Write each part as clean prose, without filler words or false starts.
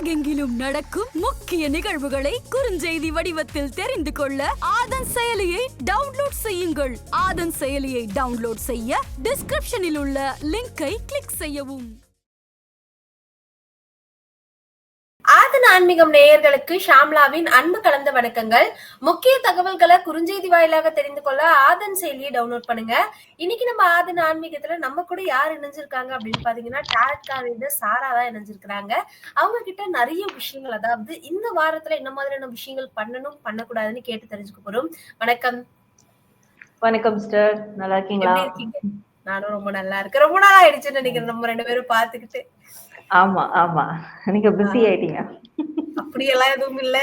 உலகெங்கிலும் நடக்கும் முக்கிய நிகழ்வுகளை குறுஞ்செய்தி வடிவத்தில் தெரிந்து கொள்ள ஆதன் செயலியை டவுன்லோட் செய்யுங்கள். ஆதன் செயலியை டவுன்லோட் செய்ய டிஸ்கிரிப்ஷனில் உள்ள லிங்கை கிளிக் செய்யவும். ஆதன் ஆன்மீகம் நேயர்களுக்கு ஷாம்லாவின் அன்பு கலந்த வணக்கங்கள். முக்கிய தகவல்களை குறுஞ்செய்தி வாயிலாக தெரிந்து கொள்ள ஆதன் செயலியை டவுன்லோட் பண்ணுங்க. இன்னைக்கு நம்ம ஆதன் ஆன்மீகத்துல நம்ம கூட யார் இணைஞ்சிருக்காங்க அப்படின்னு பாத்தீங்கன்னா டாட் காலேஜ் சாரா தான் இணைஞ்சிருக்கிறாங்க. அவங்க கிட்ட நிறைய விஷயங்கள், அதாவது இந்த வாரத்துல என்ன மாதிரியான விஷயங்கள் பண்ணணும் பண்ணக்கூடாதுன்னு கேட்டு தெரிஞ்சுக்க போறோம். வணக்கம். வணக்கம் சிஸ்டர், நல்லா இருக்கீங்களா? எப்படி இருக்கீங்க? நானும் ரொம்ப நல்லா இருக்கேன். ரொம்ப நாள் ஆயிடுச்சுன்னு நினைக்கிறேன் நம்ம ரெண்டு பேரும் பாத்துக்கிட்டு. ஆமா ஆமா, நீங்க பிஸி ஆயிட்டீங்க. அப்படியெல்லாம் எதுவும் இல்ல.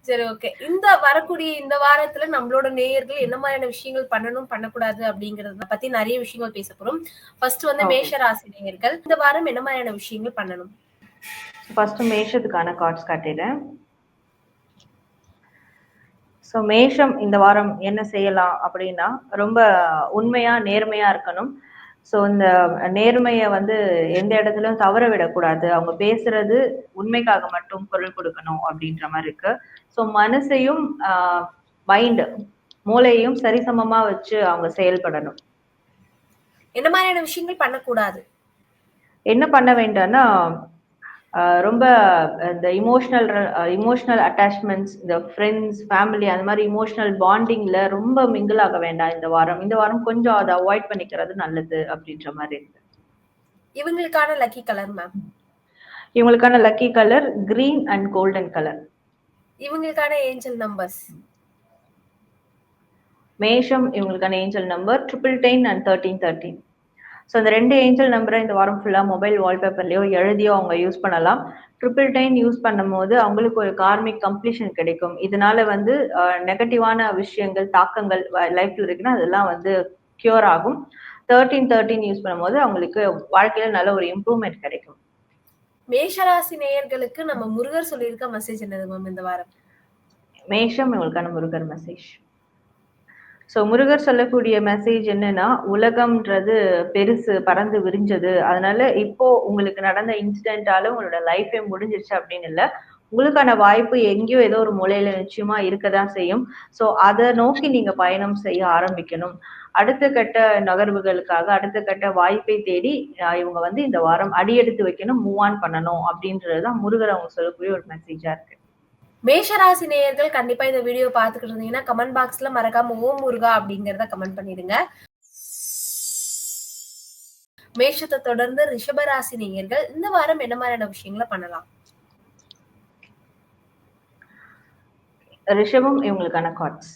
சரி, ஓகே. இந்த வரக்கூடிய இந்த வாரத்துல நம்மளோட நேயர்கள் என்ன மாதிரியான விஷயங்கள் பண்ணணும் பண்ணக்கூடாது அப்படிங்கறத பத்தி நிறைய விஷயங்கள் பேச போறோம். ஃபர்ஸ்ட் மேஷ ராசி நேயர்கள் இந்த வாரம் என்ன மாதிரியான விஷயங்கள் பண்ணணும்? ஃபர்ஸ்ட் மேஷத்துக்கான கார்ட்ஸ் காட்டிடுறேன். ஸோ மேஷம் இந்த வாரம் என்ன செய்யலாம் அப்படின்னா, ரொம்ப உண்மையா நேர்மையா இருக்கணும். ஸோ இந்த நேர்மையை எந்த இடத்துலயும் தவற விடக்கூடாது. அவங்க பேசுறது உண்மைக்காக மட்டும் குரல் கொடுக்கணும் அப்படின்ற மாதிரி இருக்கு. ஸோ மனசையும் மைண்ட் மூளையையும் சரிசமமா வச்சு அவங்க செயல்படணும். என்ன மாதிரியான விஷயங்கள் பண்ணக்கூடாது? என்ன பண்ண வேண்டாம்னா, ரொம்ப இந்த இமோஷனல் அட்டாச்மெண்ட்ஸ், இந்த ஃப்ரெண்ட்ஸ் ஃபேமிலி அந்த மாதிரி இமோஷனல் பாண்டிங்ல ரொம்ப மிங்கிள் ஆக வேண்டாம் இந்த வாரம் கொஞ்சம் அதை அவாய்ட் பண்ணிக்கிறது நல்லது அப்படின்ற மாதிரி இருக்கு. இவங்களுக்கான லக்கி கலர் மேம்? இவங்களுக்கான lucky colour green and golden colour. இவங்களுக்கான ஏஞ்சல் நம்பர்ஸ்? மேஷம் இவங்களுக்கான ஏஞ்சல் நம்பர் 1010 and 1313. ஸோ இந்த 2 ஏஞ்சல் நம்பரை இந்த வாரம் ஃபுல்லாக மொபைல் வால்பேப்பர்லையோ எழுதியோ அவங்க யூஸ் பண்ணலாம். 1010 யூஸ் பண்ணும் போது அவங்களுக்கு ஒரு கார்மிக் கம்ப்ளீஷன் கிடைக்கும். இதனால நெகட்டிவான விஷயங்கள் தாக்கங்கள் லைஃப்ல இருக்குன்னா அதெல்லாம் கியூர் ஆகும். 1313 யூஸ் பண்ணும்போது அவங்களுக்கு வாழ்க்கையில நல்ல ஒரு இம்ப்ரூவ்மெண்ட் கிடைக்கும். மேஷராசி நேயர்களுக்கு நம்ம முருகர் சொல்லியிருக்க மெசேஜ் என்னது மேம் இந்த வாரம்? மேஷம் இவங்களுக்கான முருகர் மெசேஜ். ஸோ முருகர் சொல்லக்கூடிய மெசேஜ் என்னன்னா, உலகம்ன்றது பெருசு, பறந்து விரிஞ்சது. அதனால இப்போ உங்களுக்கு நடந்த இன்சிடென்ட்டால உங்களோட லைஃபே முடிஞ்சிருச்சு அப்படின்னு இல்லை. உங்களுக்கான வாய்ப்பு எங்கேயோ ஏதோ ஒரு மூலையில நிச்சயமா இருக்கதான் செய்யும். ஸோ அதை நோக்கி நீங்க பயணம் செய்ய ஆரம்பிக்கணும். அடுத்த கட்ட நகர்வுகளுக்காக அடுத்த கட்ட வாய்ப்பை தேடி இவங்க இந்த வாரம் அடியெடுத்து வைக்கணும், மூவ் ஆன் பண்ணணும் அப்படின்றதுதான் முருகர் அவங்க சொல்லக்கூடிய ஒரு மெசேஜா இருக்கு. மேஷராசி நேயர்கள் கண்டிப்பா இந்த வீடியோ பாத்துக்கிட்டு இருந்தீங்கன்னா கமெண்ட் பாக்ஸ்ல மறக்காம ஓம் முருகா அப்படிங்கறத கமெண்ட் பண்ணிடுங்க. மேஷத்தை தொடர்ந்து ரிஷபராசி நேயர்கள் இந்த வாரம் என்ன மாதிரியான விஷயங்களை பண்ணலாம்? ரிஷபம் இவங்களுக்கான கார்ட்ஸ்.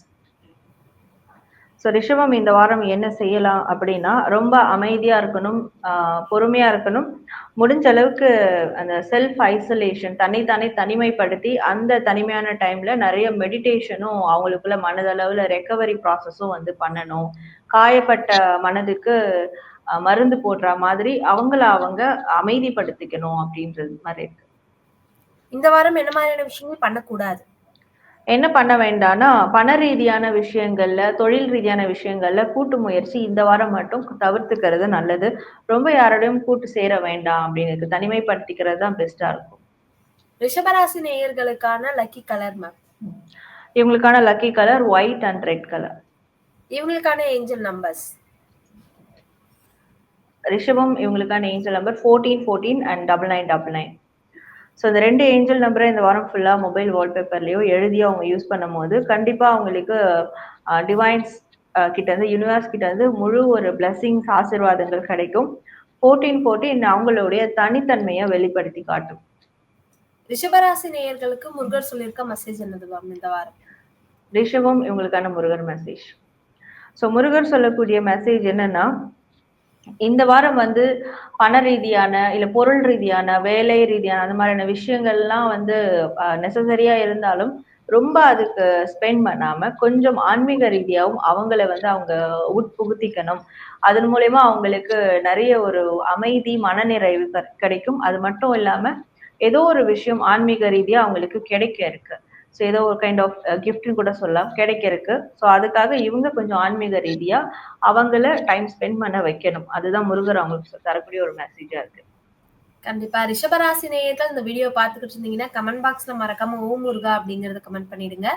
ஸோ ரிஷபம் இந்த வாரம் என்ன செய்யலாம் அப்படின்னா, ரொம்ப அமைதியா இருக்கணும், பொறுமையா இருக்கணும். முடிஞ்ச அளவுக்கு அந்த செல்ஃப் ஐசோலேஷன், தன்னைத்தானே தனிமைப்படுத்தி அந்த தனிமையான டைம்ல நிறைய மெடிடேஷனும் அவங்களுக்குள்ள மனதளவுல ரெக்கவரி ப்ராசஸும் பண்ணணும். காயப்பட்ட மனதுக்கு மருந்து போடுற மாதிரி அவங்க அமைதிப்படுத்திக்கணும் அப்படின்றது மாதிரி இருக்கு. இந்த வாரம் என்ன மாதிரியான விஷயங்கள் பண்ணக்கூடாது? என்ன பண்ண வேண்டாம்னா, பண ரீதியான விஷயங்கள்ல, தொழில் ரீதியான விஷயங்கள்ல கூட்டு முயற்சி இந்த வாரம் மட்டும் தவிர்த்துக்கிறது நல்லது. ரொம்ப யாரோடையும் கூட்டு சேர வேண்டாம் அப்படின்னு இருக்கு. தனிமைப்படுத்திக்கிறது தான் பெஸ்டா இருக்கும். ரிஷபராசி நேயர்களுக்கான லக்கி கலர் மேம்? இவங்களுக்கான lucky colour white and red colour. இவங்களுக்கான ஏஞ்சல் நம்பர்ஸ்? ரிஷபம் இவங்களுக்கான ஏஞ்சல் நம்பர் 1414 and 9999. ஸோ இந்த 2 ஏஞ்சல் நம்பரை இந்த வாரம் ஃபுல்லாக மொபைல் வால்பேப்பர்லையோ எழுதியோ அவங்க யூஸ் பண்ணும் போது கண்டிப்பாக அவங்களுக்கு டிவைன்ஸ் கிட்ட யூனிவர்ஸ் கிட்ட முழு ஒரு பிளஸிங்ஸ் ஆசீர்வாதங்கள் கிடைக்கும். 1414 அவங்களுடைய தனித்தன்மையை வெளிப்படுத்தி காட்டும். ரிஷபராசி நேயர்களுக்கு முருகர் சொல்லியிருக்க மெசேஜ் என்னது மேம் இந்த வாரம்? ரிஷபம் இவங்களுக்கான முருகர் மெசேஜ். ஸோ முருகர் சொல்லக்கூடிய மெசேஜ் என்னன்னா, இந்த வாரம் பண ரீதியான இல்ல பொருள் ரீதியான வேலை ரீதியான அந்த மாதிரியான விஷயங்கள்லாம் நெசசரியா இருந்தாலும் ரொம்ப அதுக்கு ஸ்பெண்ட் பண்ணாம கொஞ்சம் ஆன்மீக ரீதியாகவும் அவங்கள அவங்க உட்புகுத்திக்கணும். அதன் மூலயமா அவங்களுக்கு நிறைய ஒரு அமைதி மனநிறைவு கிடைக்கும். அது மட்டும் இல்லாம ஏதோ ஒரு விஷயம் ஆன்மீக ரீதியா அவங்களுக்கு கிடைக்க இருக்கு. ஸோ ஏதோ ஒரு கைண்ட் ஆஃப் கிஃப்ட்னு கூட சொல்லலாம், கிடைக்க இருக்கு. ஸோ அதுக்காக இவங்க கொஞ்சம் ஆன்மீக ரீதியா அவங்கள டைம் ஸ்பெண்ட் பண்ண வைக்கணும். அதுதான் முருகர் அவங்களுக்கு தரக்கூடிய ஒரு மெசேஜா இருக்கு. கண்டிப்பா. ரிஷபராசி நேயர்கள் இந்த வீடியோ பார்த்துக்கிட்டு இருந்தீங்கன்னா, கமெண்ட் பாக்ஸ்ல மறக்காம ஓம் முருகா அப்படிங்கிறத கமெண்ட் பண்ணிடுங்க.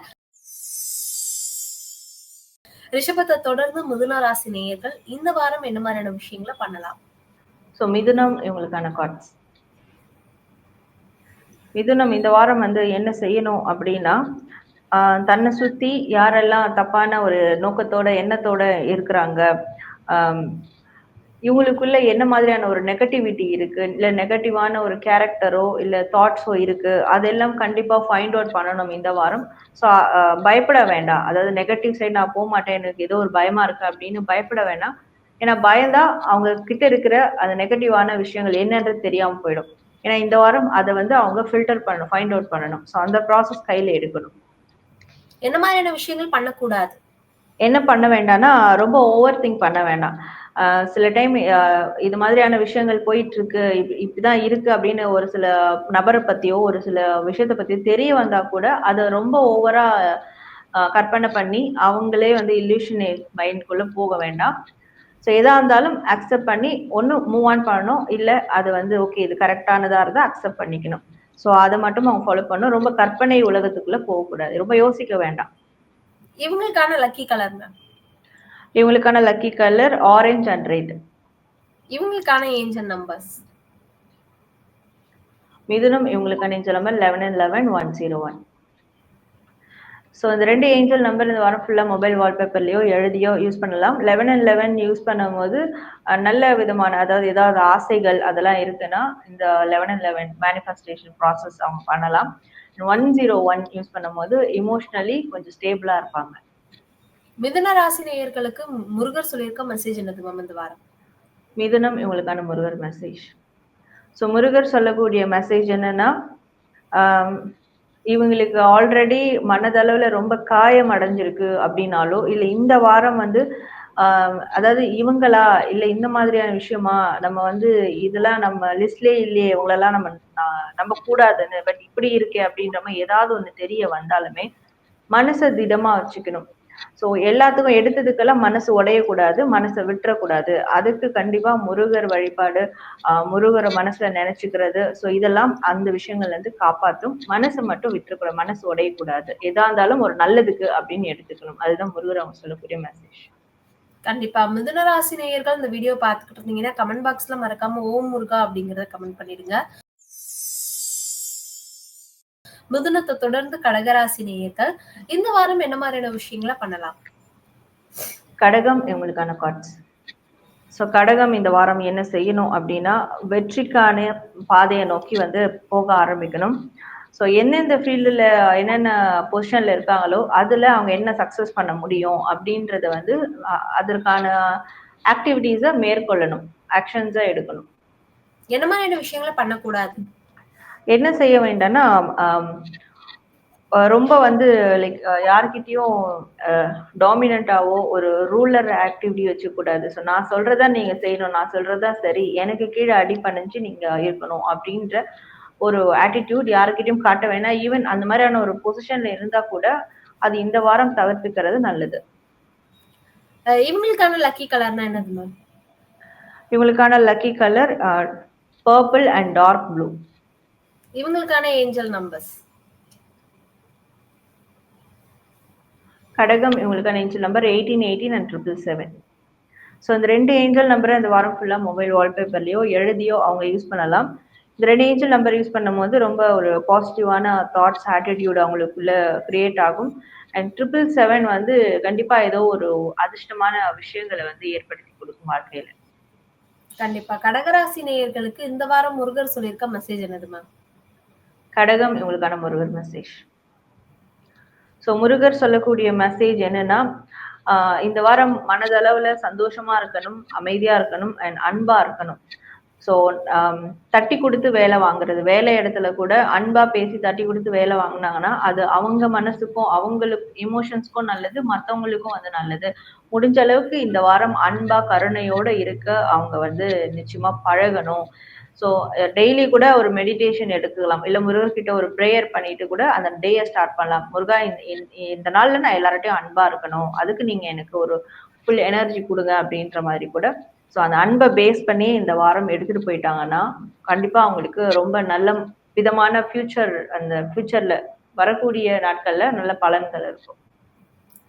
ரிஷபத்தை தொடர்ந்து மிதுன ராசி நேயர்கள் இந்த வாரம் என்ன மாதிரியான விஷயங்களை பண்ணலாம்? ஸோ மிதுனம் இவங்களுக்கான கார்ட்ஸ். மிதுனம் இந்த வாரம் வந்து என்ன செய்யணும் அப்படின்னா, தன்னை சுத்தி யாரெல்லாம் தப்பான ஒரு நோக்கத்தோட எண்ணத்தோட இருக்கிறாங்க, இவங்களுக்குள்ள என்ன மாதிரியான ஒரு நெகட்டிவிட்டி இருக்கு, இல்ல நெகட்டிவான ஒரு கேரக்டரோ இல்ல தாட்ஸோ இருக்கு, அதெல்லாம் கண்டிப்பா ஃபைண்ட் அவுட் பண்ணணும் இந்த வாரம். ஸோ பயப்பட வேண்டாம். அதாவது நெகட்டிவ் சைடு நான் போக மாட்டேன், எனக்கு ஏதோ ஒரு பயமா இருக்கு அப்படின்னு பயப்பட வேண்டாம். ஏன்னா பயந்தா அவங்க கிட்ட இருக்கிற அந்த நெகட்டிவான விஷயங்கள் என்னன்றது தெரியாம போயிடும். ஏன்னா இந்த வாரம் அதை வந்து அவங்க ஃபில்டர் பண்ணணும், ஃபைண்ட் அவுட் பண்ணணும். ஸோ அந்த ப்ராசஸ் கையில எடுக்கணும். என்ன மாதிரியான விஷயங்கள் பண்ணக்கூடாது? என்ன பண்ண வேண்டாம்னா, ரொம்ப ஓவர் திங்க் பண்ண வேண்டாம். சில டைம் இது மாதிரியான விஷயங்கள் போயிட்டு இருக்கு, இப்படிதான் இருக்கு அப்படின்னு ஒரு சில நபரை பத்தியோ ஒரு சில விஷயத்த பத்தியோ தெரிய வந்தா கூட அதை ரொம்ப ஓவரா கற்பனை பண்ணி அவங்களே வந்து இல்லூஷன் மைண்ட்குள்ள போக வேண்டாம். ஸோ எதா இருந்தாலும் அக்செப்ட் பண்ணி ஒன்று மூவ் ஆன் பண்ணணும், இல்லை அது வந்து ஓகே இது கரெக்டானதா இருந்தால் அக்செப்ட் பண்ணிக்கணும். ஸோ அதை மட்டும் அவங்க ஃபாலோ பண்ணணும். ரொம்ப கற்பனை உலகத்துக்குள்ள போகக்கூடாது, ரொம்ப யோசிக்க வேண்டாம். இவங்களுக்கான லக்கி கலர் மேம்? இவங்களுக்கான lucky colour orange and red. இவங்களுக்கான ஏஞ்சல் நம்பர்ஸ்? மிதுனம் இவங்களுக்கான ஏஞ்சல் நம்பர் 11 and 11 101. ஸோ இந்த 2 ஏஞ்சல் நம்பர் இந்த வாரம் ஃபுல்லாக மொபைல் வால்பேப்பர்லையோ எழுதியோ யூஸ் பண்ணலாம். 11 and 11 யூஸ் பண்ணும்போது நல்ல விதமான, அதாவது ஏதாவது ஆசைகள் அதெல்லாம் இருக்குன்னா இந்த 11 and 11 மேனிஃபெஸ்டேஷன் ப்ராசஸ் அவங்க பண்ணலாம். 101 யூஸ் பண்ணும்போது இமோஷனலி கொஞ்சம் ஸ்டேபிளா இருப்பாங்க. மிதுன ராசி நேயர்களுக்கு முருகர் சொல்லியிருக்க மெசேஜ் என்னது மேம் இந்த வாரம்? மிதுனம் இவங்களுக்கான முருகர் மெசேஜ். ஸோ முருகர் சொல்லக்கூடிய மெசேஜ் என்னன்னா, இவங்களுக்கு ஆல்ரெடி மனதளவுல ரொம்ப காயம் அடைஞ்சிருக்கு அப்படின்னாலோ, இல்லை இந்த வாரம் வந்து அதாவது இவங்களா இல்லை இந்த மாதிரியான விஷயமா நம்ம வந்து இதெல்லாம் நம்ம லிஸ்ட்லயே இல்லையே, இவங்களெல்லாம் நம்ம நம்ப கூடாதுன்னு, பட் இப்படி இருக்கே அப்படின்ற மாதிரி ஏதாவது ஒண்ணு தெரிய வந்தாலுமே மனசை திடமா வச்சுக்கணும். ஸோ எல்லாத்துக்கும் எடுத்ததுக்கெல்லாம் மனசு உடையக்கூடாது, மனசை விட்டுறக்கூடாது. அதுக்கு கண்டிப்பா முருகர் வழிபாடு, முருகரை மனசுல நினைச்சுக்கிறது, ஸோ இதெல்லாம் அந்த விஷயங்கள்ல இருந்து காப்பாற்றும். மனசை மட்டும் விட்டுறக்கூடாது, மனசு உடையக்கூடாது. எதா இருந்தாலும் ஒரு நல்லதுக்கு அப்படின்னு எடுத்துக்கணும். அதுதான் முருகர் அவங்க சொல்லக்கூடிய மெசேஜ். கண்டிப்பா. மிதுன ராசி நேயர்கள் இந்த வீடியோ பார்த்துக்கிட்டு இருந்தீங்கன்னா கமெண்ட் பாக்ஸ்ல மறக்காம ஓம் முருகா அப்படிங்கறத கமெண்ட் பண்ணிடுங்க. மிதுனத்தை தொடர்ந்து கடகராசி நேயர்கள் இந்த வாரம் என்ன மாதிரியான விஷயங்களை பண்ணலாம்? கடகம் இவங்களுக்கான கார்ட்ஸ். ஸோ கடகம் இந்த வாரம் என்ன செய்யணும் அப்படின்னா, வெற்றிக்கான பாதையை நோக்கி வந்து போக ஆரம்பிக்கணும். ஸோ எந்தெந்த ஃபீல்டில் என்னென்ன பொசிஷன்ல இருக்காங்களோ அதில் அவங்க என்ன சக்ஸஸ் பண்ண முடியும் அப்படின்றத வந்து அதற்கான ஆக்டிவிட்டீஸை மேற்கொள்ளணும், ஆக்ஷன்ஸை எடுக்கணும். என்ன மாதிரியான விஷயங்களை பண்ணக்கூடாது? என்ன செய்ய வேண்டாம்னா, ரொம்ப வந்து லைக் யார்கிட்டயும் டாமினண்டாவோ ஒரு ரூலர் ஆக்டிவிட்டி வச்சுக்கூடாது. ஸோ நான் சொல்றதா நீங்க செய்யணும், நான் சொல்றதா சரி, எனக்கு கீழே அடி பணிஞ்சு நீங்க இருக்கணும் அப்படின்ற ஒரு ஆட்டிடியூட் யாருக்கிட்டையும் காட்ட வேணாம். ஈவன் அந்த மாதிரியான ஒரு பொசிஷன்ல இருந்தா கூட அது இந்த வாரம் தவிர்த்துக்கிறது நல்லது. இவங்களுக்கான லக்கி கலர்னா என்னது மேம்? இவங்களுக்கான lucky colour purple and dark blue. இவங்களுக்கான ஏஞ்சல் நம்பர்ஸ்? கடகம் இவங்களுக்கான ஏஞ்சல் நம்பர் 18, 18 and 777. ஸோ இந்த 2 ஏஞ்சல் நம்பரை இந்த வாரம் ஃபுல்லாக மொபைல் வால்பேப்பர்லையோ எழுதியோ அவங்க யூஸ் பண்ணலாம். இந்த 2 ஏஞ்சல் நம்பர் யூஸ் பண்ணும்போது ரொம்ப ஒரு பாசிட்டிவான தாட்ஸ், ஆட்டிடியூட் அவங்களுக்குள்ள கிரியேட் ஆகும். அண்ட் 777 வந்து கண்டிப்பா ஏதோ ஒரு அதிர்ஷ்டமான விஷயங்களை வந்து ஏற்படுத்தி கொடுக்கும் வாழ்க்கையில. கண்டிப்பா. கடகராசி நேயர்களுக்கு இந்த வாரம் முருகர் சொல்லியிருக்க மெசேஜ் என்னது மேம்? கடகம் இவங்களுக்கான முருகர் மெசேஜ். ஸோ முருகர் சொல்லக்கூடிய மெசேஜ் என்னன்னா, இந்த வாரம் மனதளவுல சந்தோஷமா இருக்கணும், அமைதியா இருக்கணும் அண்ட் அன்பா இருக்கணும். ஸோ தட்டி கொடுத்து வேலை வாங்குறது, வேலை இடத்துல கூட அன்பா பேசி தட்டி கொடுத்து வேலை வாங்கினாங்கன்னா அது அவங்க மனசுக்கும் அவங்களுக்கு எமோஷன்ஸ்க்கும் நல்லது, மற்றவங்களுக்கும் வந்து நல்லது. முடிஞ்ச அளவுக்கு இந்த வாரம் அன்பா கருணையோட இருக்க அவங்க வந்து நிச்சயமா பழகணும். ஸோ டெய்லி கூட ஒரு மெடிடேஷன் எடுத்துக்கலாம், இல்லை முருகர்கிட்ட ஒரு ப்ரேயர் பண்ணிட்டு கூட அந்த டேயை ஸ்டார்ட் பண்ணலாம். முருகா இந்த நாள்ல நான் எல்லார்ட்டையும் அன்பா இருக்கணும், அதுக்கு நீங்க எனக்கு ஒரு ஃபுல் எனர்ஜி கொடுங்க அப்படின்ற மாதிரி கூட ஸோ அந்த அன்பை பேஸ் பண்ணி இந்த வாரம் எடுத்துட்டு போயிட்டாங்கன்னா கண்டிப்பா அவங்களுக்கு ரொம்ப நல்ல விதமான ஃபியூச்சர்ல வரக்கூடிய நாட்கள்ல நல்ல பலன்கள் இருக்கும்.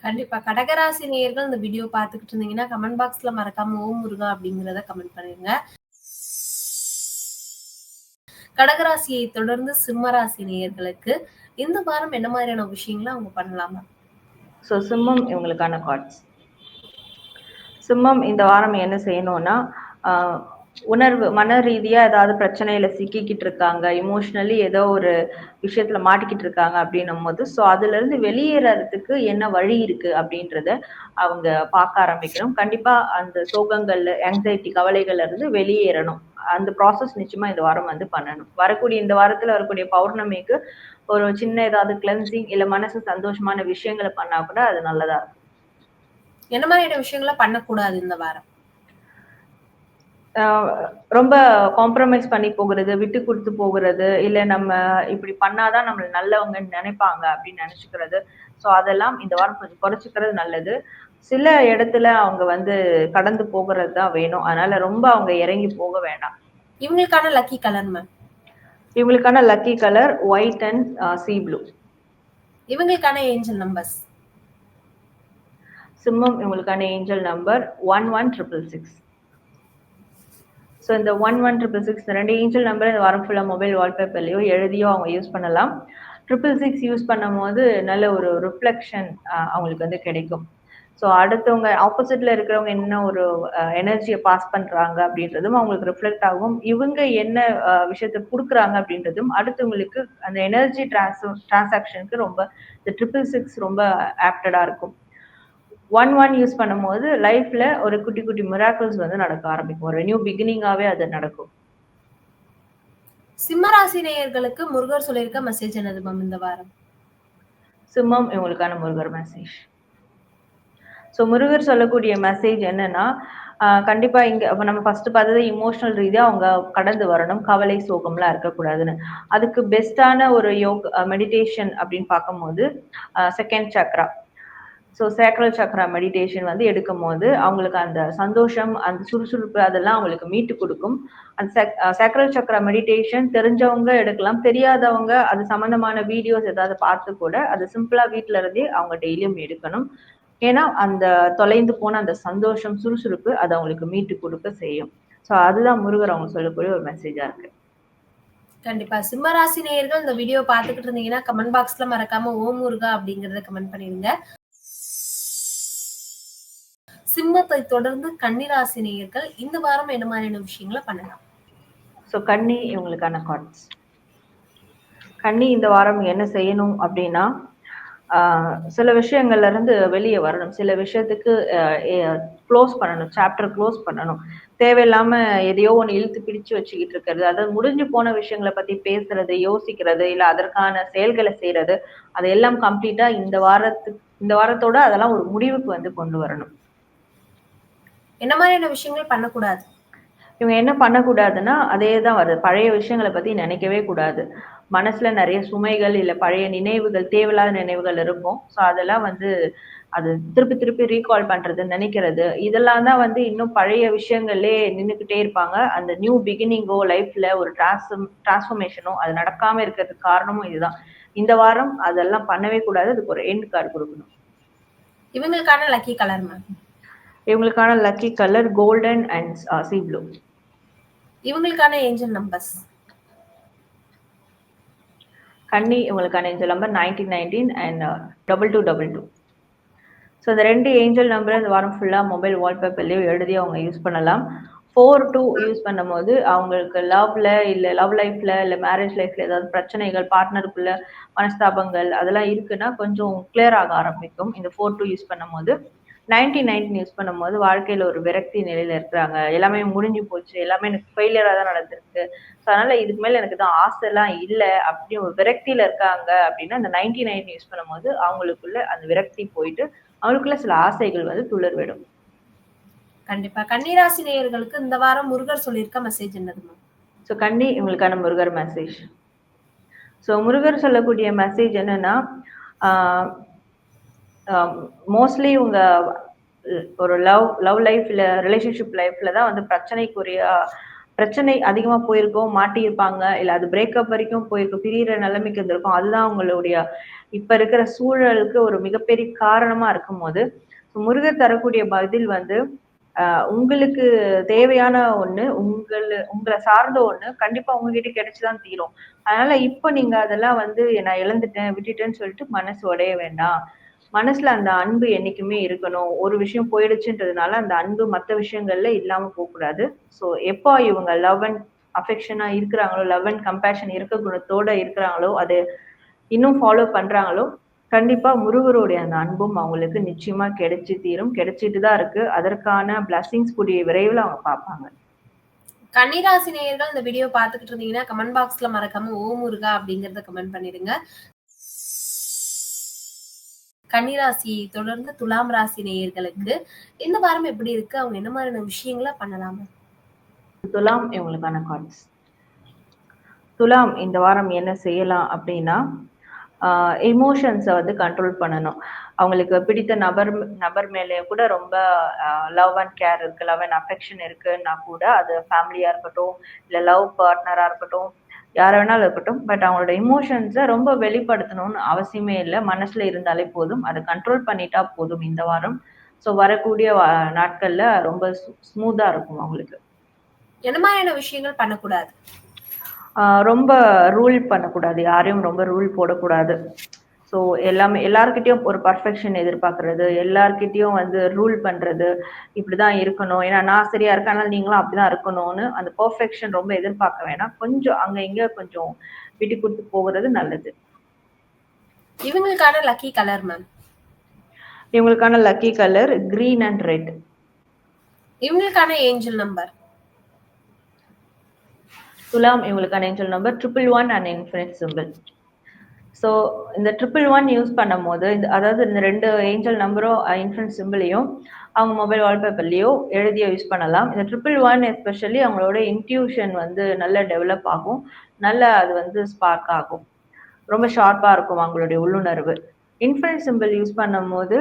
கண்டிப்பா. கடகராசி நேயர்கள் இந்த வீடியோ பார்த்துக்கிட்டு இருந்தீங்கன்னா, கமெண்ட் பாக்ஸ்ல மறக்காம ஓம் முருகா அப்படிங்கிறத கமெண்ட் பண்ணிருங்க. கடகராசியை தொடர்ந்து சிம்ம ராசி நேயர்களுக்கு இந்த வாரம் என்ன மாதிரியான விஷயங்களை அவங்க பண்ணலாமா? ஸோ சிம்மம் இவங்களுக்கான கார்ட்ஸ். சிம்மம் இந்த வாரம் என்ன செய்யணும்னா மன ரீதியா ஏதாவது பிரச்சனையில சிக்கிக்கிட்டு இருக்காங்க, இமோஷனலி ஏதோ ஒரு விஷயத்துல மாட்டிக்கிட்டு இருக்காங்க அப்படின்னும் போது ஸோ அதுல இருந்து வெளியேறதுக்கு என்ன வழி இருக்கு அப்படின்றத அவங்க பார்க்க ஆரம்பிக்கணும். கண்டிப்பா அந்த சோகங்கள்ல ஆங்ஸைட்டி கவலைகள்ல இருந்து வெளியேறணும். அந்த ப்ராசஸ் நிச்சயமா இந்த வாரம் வந்து பண்ணணும். இந்த வாரத்துல வரக்கூடிய பௌர்ணமிக்கு ஒரு சின்ன ஏதாவது கிளென்சிங் இல்ல மனசு சந்தோஷமான விஷயங்களை பண்ணா கூட அது நல்லதா இருக்கும். என்ன மாதிரியான விஷயங்களை பண்ணக்கூடாது இந்த வாரம்? ரொம்ப காம்ப்ரமைஸ் பண்ணி போகிறது, விட்டு கொடுத்து போகிறது, இல்ல நம்ம இப்படி பண்ணாதான் நம்மள நல்லவங்கன்னு நினைப்பாங்க அப்படின்னு நினைச்சுக்கிறது. ஸோ அதெல்லாம் இந்த வாரம் கொஞ்சம் குறைச்சிக்கிறது நல்லது. சில இடத்துல அவங்க வந்து கடந்து போகிறது தான் வேணும். அதனால ரொம்ப அவங்க இறங்கி போக வேண்டாம். இவங்களுக்கான லக்கி கலர் மேம்? இவங்களுக்கான lucky colour white and sea blue. இவங்களுக்கான ஏஞ்சல் நம்பர்ஸ்? சிம்மம் இவங்களுக்கான ஏஞ்சல் நம்பர் 11666. ஸோ இந்த 11666 இந்த 2 ஏஞ்சல் நம்பர் இந்த வாரம் ஃபுல்லாக மொபைல் வால்பேப்பர்லையோ எழுதியோ அவங்க யூஸ் பண்ணலாம். 666 யூஸ் பண்ணும் போது நல்ல ஒரு ரிஃப்ளெக்ஷன் அவங்களுக்கு வந்து கிடைக்கும். ஸோ அடுத்தவங்க ஆப்போசிட்ல இருக்கிறவங்க என்ன ஒரு எனர்ஜியை பாஸ் பண்றாங்க அப்படின்றதும் அவங்களுக்கு ரிஃப்ளெக்ட் ஆகும். இவங்க என்ன விஷயத்த கொடுக்குறாங்க அப்படின்றதும் அடுத்தவங்களுக்கு அந்த எனர்ஜி டிரான்சாக்ஷனுக்கு ரொம்ப இந்த 666 ரொம்ப ஆப்டடா இருக்கும். 11 யூஸ் பண்ணும்போது லைஃப்ல ஒரு குட்டி குட்டி மிராக்கிள்ஸ் வந்து நடக்க ஆரம்பிக்கும். ஒரு நியூ பிகினிங்காவே அது நடக்கும். சிம்ம ராசி நேயர்களுக்கு முருகர் சொல்லியிருக்க மெசேஜ் என்னது மேம் இந்த வாரம்? சிம்மம் இவங்களுக்கான முருகர் மெசேஜ். ஸோ முருகர் சொல்லக்கூடிய மெசேஜ் என்னன்னா கண்டிப்பா இங்க நம்ம ஃபர்ஸ்ட் பார்த்தது இமோஷனல் ரீதியா அவங்க கடந்து வரணும், கவலை சோகம்லாம் இருக்கக்கூடாதுன்னு. அதுக்கு பெஸ்டான ஒரு மெடிடேஷன் அப்படின்னு பார்க்கும்போது second Chakra. So sacral Chakra meditation வந்து எடுக்கும் போது அவங்களுக்கு அந்த சந்தோஷம், அந்த சுறுசுறுப்பு அதெல்லாம் அவங்களுக்கு மீட்டு கொடுக்கும். அந்த சேக்ரல் சக்ரா மெடிடேஷன் தெரிஞ்சவங்க எடுக்கலாம், தெரியாதவங்க அது சம்பந்தமான வீடியோஸ் ஏதாவது பார்த்து கூட அது சிம்பிளா வீட்டுல இருந்தே அவங்க டெய்லியும் எடுக்கணும். ஏன்னா அந்த தொலைந்து போன அந்த சந்தோஷம், சுறுசுறுப்பு அது அவங்களுக்கு மீட்டு கொடுக்க செய்யும். ஸோ அதுதான் முருகர் அவங்க சொல்லக்கூடிய ஒரு மெசேஜா இருக்கு. கண்டிப்பா. சிம்ம ராசி நேயர்கள் இந்த வீடியோ பார்த்துக்கிட்டு இருந்தீங்கன்னா கமெண்ட் பாக்ஸ்ல மறக்காம ஓம் முருகா அப்படிங்கறத கமெண்ட் பண்ணிருங்க. சிம்மத்தை தொடர்ந்து கன்னிராசி நேயர்கள் இந்த வாரம் என்ன மாதிரியான விஷயங்களை பண்ணலாம்? ஸோ கன்னி இவங்களுக்கான கார்ட்ஸ். கன்னி இந்த வாரம் என்ன செய்யணும் அப்படின்னா சில விஷயங்கள்ல இருந்து வெளியே வரணும். சில விஷயத்துக்கு க்ளோஸ் பண்ணணும், சாப்டர் க்ளோஸ் பண்ணணும். தேவையில்லாம எதையோ ஒண்ணு இழுத்து பிடிச்சு வச்சுக்கிட்டு இருக்கிறது, அதாவது முடிஞ்சு போன விஷயங்களை பத்தி பேசுறது, யோசிக்கிறது, இல்ல அதற்கான செயல்களை செய்யறது, அதையெல்லாம் கம்ப்ளீட்டா இந்த வாரத்தோட அதெல்லாம் ஒரு முடிவுக்கு வந்து கொண்டு வரணும். என்ன மாதிரியான விஷயங்கள் பண்ணக்கூடாது? இவங்க என்ன பண்ணக்கூடாதுன்னா அதே தான் வருது. பழைய விஷயங்களை பத்தி நினைக்கவே கூடாது. மனசுல நிறைய சுமைகள் இல்ல பழைய நினைவுகள், தேவையில்லாத நினைவுகள் இருக்கும். ஸோ அதெல்லாம் வந்து அது திருப்பி திருப்பி ரீகால் பண்றது, நினைக்கிறது, இதெல்லாம் தான் வந்து இன்னும் பழைய விஷயங்கள்லே நின்றுக்கிட்டே இருப்பாங்க. அந்த நியூ பிகினிங்கோ லைஃப்ல ஒரு டிரான்ஸ்ஃபர்மேஷனோ அது நடக்காம இருக்கிறதுக்கு காரணமும் இதுதான். இந்த வாரம் அதெல்லாம் பண்ணவே கூடாது. அதுக்கு ஒரு எண்ட் கார்டு கொடுக்கணும். இவங்களுக்கான லக்கி கலர் மேம்? இவங்களுக்கான lucky colour golden and sea blue. இவங்களுக்கான ஏஞ்சல் நம்பர்ஸ்? கன்னி இவங்களுக்கான ஏஞ்சல் நம்பர் 1919 அண்ட் 2222. ஸோ இந்த 2 ஏஞ்சல் நம்பர் இந்த வாரம் ஃபுல்லா மொபைல் வால்பேப்பர்லயோ எழுதி அவங்க யூஸ் பண்ணலாம். 42 யூஸ் பண்ணும்போது அவங்களுக்கு லவ் லைஃப்ல இல்ல மேரேஜ் லைஃப்ல ஏதாவது பிரச்சனைகள், பார்ட்னருக்குள்ள மனஸ்தாபங்கள் அதெல்லாம் இருக்குன்னா கொஞ்சம் கிளியர் ஆக ஆரம்பிக்கும் இந்த 42 யூஸ் பண்ணும்போது. 1919 யூஸ் பண்ணும்போது வாழ்க்கையில ஒரு விரக்தி நிலையில இருக்கிறாங்க, எல்லாமே முடிஞ்சு போச்சு, எல்லாமே எனக்கு ஃபெயிலியரா தான் நடந்திருக்கு, ஸோ அதனால இதுக்கு மேல எனக்கு தான் ஆசை எல்லாம் இல்லை அப்படி ஒரு விரக்தியில இருக்காங்க அப்படின்னா இந்த 1919 யூஸ் பண்ணும்போது அவங்களுக்குள்ள அந்த விரக்தி போயிட்டு அவங்களுக்குள்ள சில ஆசைகள் வந்து துளிர்விடும். கண்டிப்பா. கன்னிராசி நேயர்களுக்கு இந்த வாரம் முருகர் சொல்லியிருக்க மெசேஜ் என்னது? ஸோ கன்னி இவங்களுக்கான முருகர் மெசேஜ். ஸோ முருகர் சொல்லக்கூடிய மெசேஜ் என்னன்னா மோஸ்ட்லி உங்க ஒரு லவ் லைஃப்ல ரிலேஷன்ஷிப் லைஃப்ல தான் வந்து பிரச்சனை அதிகமா போயிருக்கும், மாட்டியிருப்பாங்க, இல்ல அது பிரேக்கப் வரைக்கும் போயிருக்கும், பிரியிற நிலைமைக்கு இருந்திருக்கும். அதுதான் உங்களுடைய இப்ப இருக்கிற சூழலுக்கு ஒரு மிகப்பெரிய காரணமா இருக்கும்போது, முருகர் தரக்கூடிய பதில் வந்து உங்களுக்கு தேவையான ஒண்ணு, உங்கள சார்ந்த ஒண்ணு கண்டிப்பா உங்ககிட்ட கிடைச்சுதான் தீரும். அதனால இப்ப நீங்க அதெல்லாம் வந்து நான் இழந்துட்டேன், விட்டுட்டேன்னு சொல்லிட்டு மனசு உடைய வேண்டாம். மனசுல அந்த அன்பு என்னைக்குமே இருக்கணும். ஒரு விஷயம் போயிடுச்சுன்றதுனால அந்த அன்பு மத்த விஷயங்கள்ல இல்லாம போக்கூடாது. ஸோ எப்போ இவங்க லவ் அண்ட் அஃபெக்ஷனா இருக்கிறாங்களோ, லவ் அண்ட் கம்பேஷன் இருக்க குணத்தோட இருக்கிறாங்களோ, அது இன்னும் ஃபாலோ பண்றாங்களோ, கண்டிப்பா முருகருடைய அந்த அன்பும் அவங்களுக்கு நிச்சயமா கிடைச்சு தீரும். கிடைச்சிட்டு தான் இருக்கு. அதற்கான பிளெஸிங்ஸ் கூடிய விரைவில் அவங்க பார்ப்பாங்க. கன்னிராசி நேயர்கள் இந்த வீடியோ பார்த்துக்கிட்டு இருந்தீங்கன்னா கமெண்ட் பாக்ஸ்ல மறக்காம ஓ முருகா அப்படிங்கறத கமெண்ட் பண்ணிடுங்க. கன்னிராசி தொடர்ந்து துலாம் ராசி நேயர்களுக்கு இந்த வாரம் எப்படி இருக்கு? அவங்க என்ன மாதிரியான விஷயங்களை பண்ணலாம்? துலாம் இவங்களுக்கான கார்ட்ஸ். துலாம் இந்த வாரம் என்ன செய்யலாம் அப்படின்னா, எமோஷன்ஸ வந்து கண்ட்ரோல் பண்ணணும். அவங்களுக்கு பிடித்த நபர் மேலே கூட ரொம்ப லவ் அண்ட் கேர் இருக்கு, லவ் அண்ட் அஃபெக்ஷன் இருக்குன்னா கூட, அது ஃபேமிலியா இருக்கட்டும், இல்ல லவ் பார்ட்னரா இருக்கட்டும், யாரா வேணாலும் இருக்கட்டும். பட் அவங்களோட எமோஷன்ஸ ரொம்ப வெளிப்படுத்தணும்னு அவசியமே இல்ல. மனசுல இருந்தாலே போதும். அத கண்ட்ரோல் பண்ணிட்டா போதும் இந்த வாரம். ஸோ வரக்கூடிய நாட்கள்ல ரொம்ப ஸ்மூத்தா இருக்கும் அவங்களுக்கு. என்ன மாதிரியான விஷயங்கள் பண்ணக்கூடாது? ரொம்ப ரூல் பண்ணக்கூடாது. யாரையும் ரொம்ப ரூல் போடக்கூடாது. ஸோ எல்லார்கிட்டயும் ஒரு பர்ஃபெக்ஷன் எதிர்பார்க்கறது, எல்லார்கிட்டயும் வந்து ரூல் பண்றது, இப்படிதான் இருக்கணும். ஏன்னா நான் சரியா இருக்கேன், அதனால நீங்களும் அப்படிதான் இருக்கணும்னு அந்த பெர்ஃபெக்ஷன் ரொம்ப எதிர்பார்க்க வேணாம். கொஞ்சம் அங்க இங்க கொஞ்சம் விட்டு கொடுத்து போகிறது நல்லது. இவங்களுக்கான லக்கி கலர் மேம். இவங்களுக்கான lucky colour green and red. இவங்களுக்கான ஏஞ்சல் நம்பர். துலாம் இவங்களுக்கான angel number 111 and infinite simple. So இந்த 111 யூஸ் பண்ணும்போது அதாவது இந்த 2 ஏஞ்சல் நம்பரும் இன்ஃபினிட் சிம்பிளையும் அவங்க மொபைல் வால்பேப்பர்லயோ எழுதியோ யூஸ் பண்ணலாம். இந்த 111 எஸ்பெஷலி அவங்களோட இன்ட்யூஷன் வந்து நல்ல டெவலப் ஆகும், நல்ல அது வந்து ஸ்பார்க் ஆகும், ரொம்ப ஷார்ப்பா இருக்கும் அவங்களுடைய உள்ளுணர்வு. இன்ஃபினிட் சிம்பிள் யூஸ் பண்ணும்போது